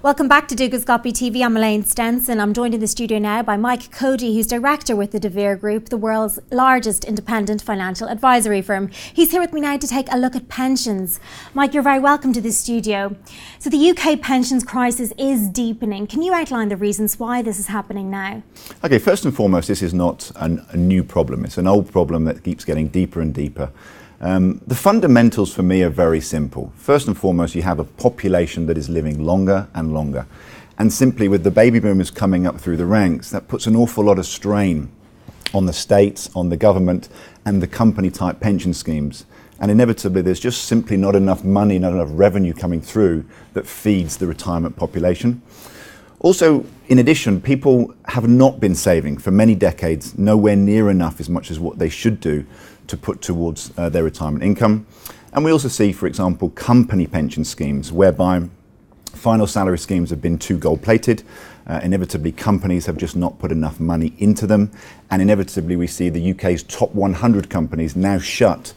Welcome back to Dukascopy TV. I'm Elaine Stenson. I'm joined in the studio now by Mike Coady, who's director with the deVere Group, the world's largest independent financial advisory firm. He's here with me now to take a look at pensions. Mike, you're very welcome to the studio. So the UK pensions crisis is deepening. Can you outline the reasons why this is happening now? Okay, first and foremost, this is not a new problem. It's an old problem that keeps getting deeper and deeper. The fundamentals for me are very simple. First and foremost, you have a population that is living longer and longer. And simply with the baby boomers coming up through the ranks, that puts an awful lot of strain on the states, on the government, and the company type pension schemes. And inevitably, there's just simply not enough money, not enough revenue coming through that feeds the retirement population. Also, in addition, people have not been saving for many decades, nowhere near enough as much as what they should do to put towards their retirement income. And we also see, for example, company pension schemes whereby final salary schemes have been too gold-plated. Inevitably, companies have just not put enough money into them. And inevitably, we see the UK's top 100 companies now shut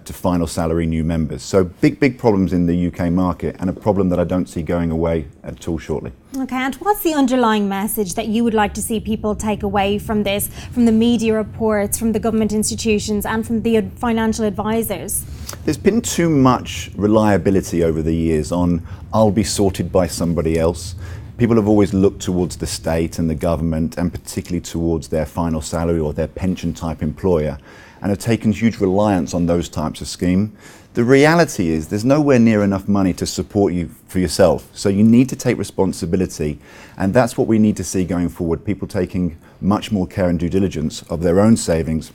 to final salary new members. So big problems in the UK market, and a problem that I don't see going away at all shortly. Okay, and what's the underlying message that you would like to see people take away from this, from the media reports, from the government institutions and from the financial advisors? There's been too much reliability over the years on I'll be sorted by somebody else. People have always looked towards the state and the government, and particularly towards their final salary or their pension type employer, and have taken huge reliance on those types of scheme. The reality is there's nowhere near enough money to support you for yourself. So you need to take responsibility, and that's what we need to see going forward. People taking much more care and due diligence of their own savings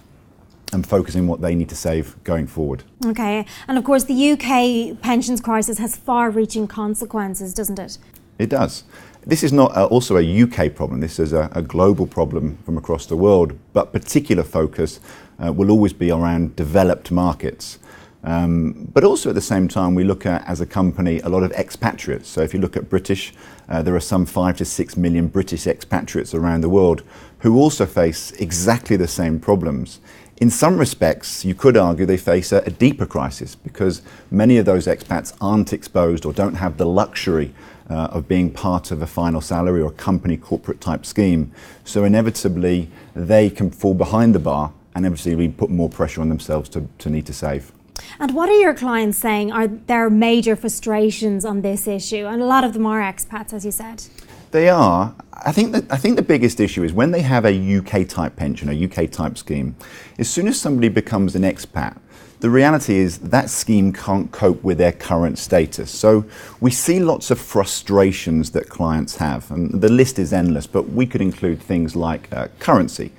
and focusing what they need to save going forward. Okay, and of course the UK pensions crisis has far-reaching consequences, doesn't it? It does. This is not also a UK problem. This is a global problem from across the world, but particular focus will always be around developed markets. But also at the same time, we look at, as a company, a lot of expatriates. So if you look at British, there are some 5 to 6 million British expatriates around the world who also face exactly the same problems. In some respects, you could argue they face a deeper crisis because many of those expats aren't exposed or don't have the luxury of being part of a final salary or a company corporate type scheme. So inevitably, they can fall behind the bar, and obviously we put more pressure on themselves to need to save. And what are your clients saying are their major frustrations on this issue? And a lot of them are expats, as you said. They are. I think the biggest issue is when they have a UK type pension, a UK type scheme, as soon as somebody becomes an expat, the reality is that scheme can't cope with their current status. So we see lots of frustrations that clients have, and the list is endless, but we could include things like currency.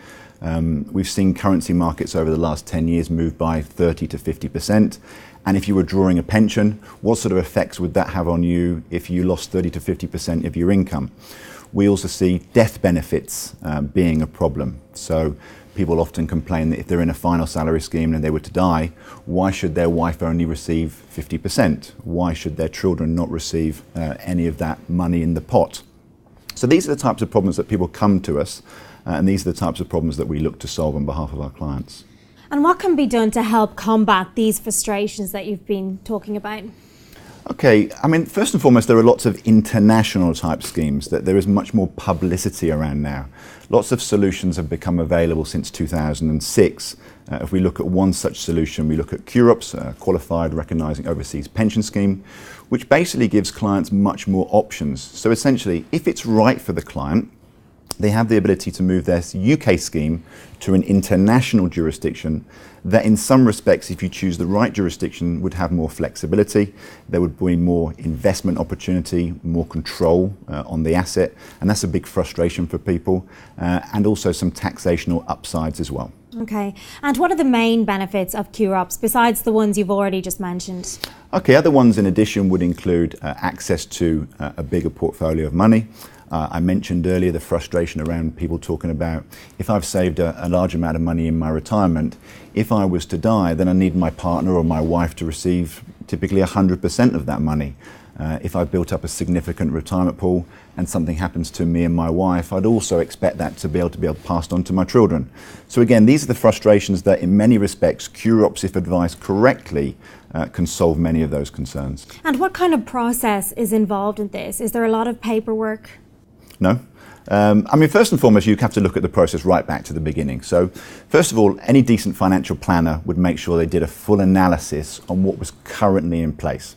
We've seen currency markets over the last 10 years move by 30 to 50%. And if you were drawing a pension, what sort of effects would that have on you if you lost 30 to 50% of your income? We also see death benefits being a problem. So people often complain that if they're in a final salary scheme and they were to die, why should their wife only receive 50%? Why should their children not receive any of that money in the pot? So these are the types of problems that people come to us, and these are the types of problems that we look to solve on behalf of our clients. And what can be done to help combat these frustrations that you've been talking about? Okay, I mean, first and foremost, there are lots of international type schemes that there is much more publicity around now. Lots of solutions have become available since 2006. If we look at one such solution, we look at QROPS, Qualified Recognising Overseas Pension Scheme, which basically gives clients much more options. So essentially, if it's right for the client, they have the ability to move their UK scheme to an international jurisdiction that in some respects, if you choose the right jurisdiction, would have more flexibility. There would be more investment opportunity, more control on the asset, and that's a big frustration for people, and also some taxational upsides as well. Okay, and what are the main benefits of QROPS besides the ones you've already just mentioned? Okay, other ones in addition would include access to a bigger portfolio of money. I mentioned earlier the frustration around people talking about if I've saved a large amount of money in my retirement, if I was to die, then I need my partner or my wife to receive typically 100% of that money. If I built up a significant retirement pool and something happens to me and my wife, I'd also expect that to be able passed on to my children. So again, these are the frustrations that in many respects, QROPS, if advised correctly, can solve many of those concerns. And what kind of process is involved in this? Is there a lot of paperwork? No. First and foremost, you have to look at the process right back to the beginning. So, first of all, any decent financial planner would make sure they did a full analysis on what was currently in place.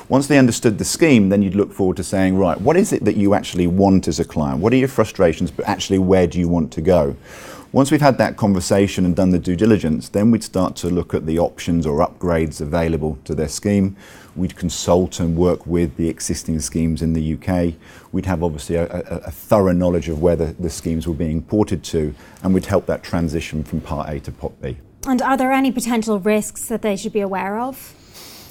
Once they understood the scheme, then you'd look forward to saying, right, what is it that you actually want as a client? What are your frustrations, but actually where do you want to go? Once we've had that conversation and done the due diligence, then we'd start to look at the options or upgrades available to their scheme. We'd consult and work with the existing schemes in the UK. We'd have obviously a thorough knowledge of where the schemes were being ported to, and we'd help that transition from Part A to Part B. And are there any potential risks that they should be aware of?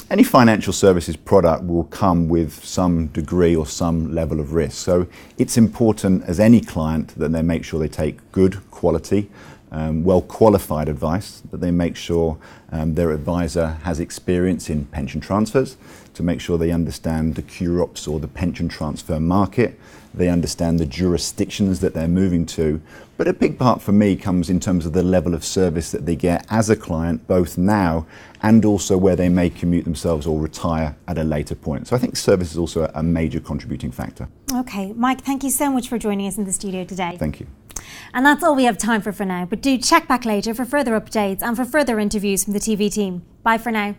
Any financial services product will come with some degree or some level of risk. So it's important as any client that they make sure they take good quality, well-qualified advice, that they make sure their advisor has experience in pension transfers, to make sure they understand the QROPS or the pension transfer market, they understand the jurisdictions that they're moving to. But a big part for me comes in terms of the level of service that they get as a client, both now and also where they may commute themselves or retire at a later point. So I think service is also a major contributing factor. Okay, Mike, thank you so much for joining us in the studio today. Thank you. And that's all we have time for now, but do check back later for further updates and for further interviews from the TV team. Bye for now.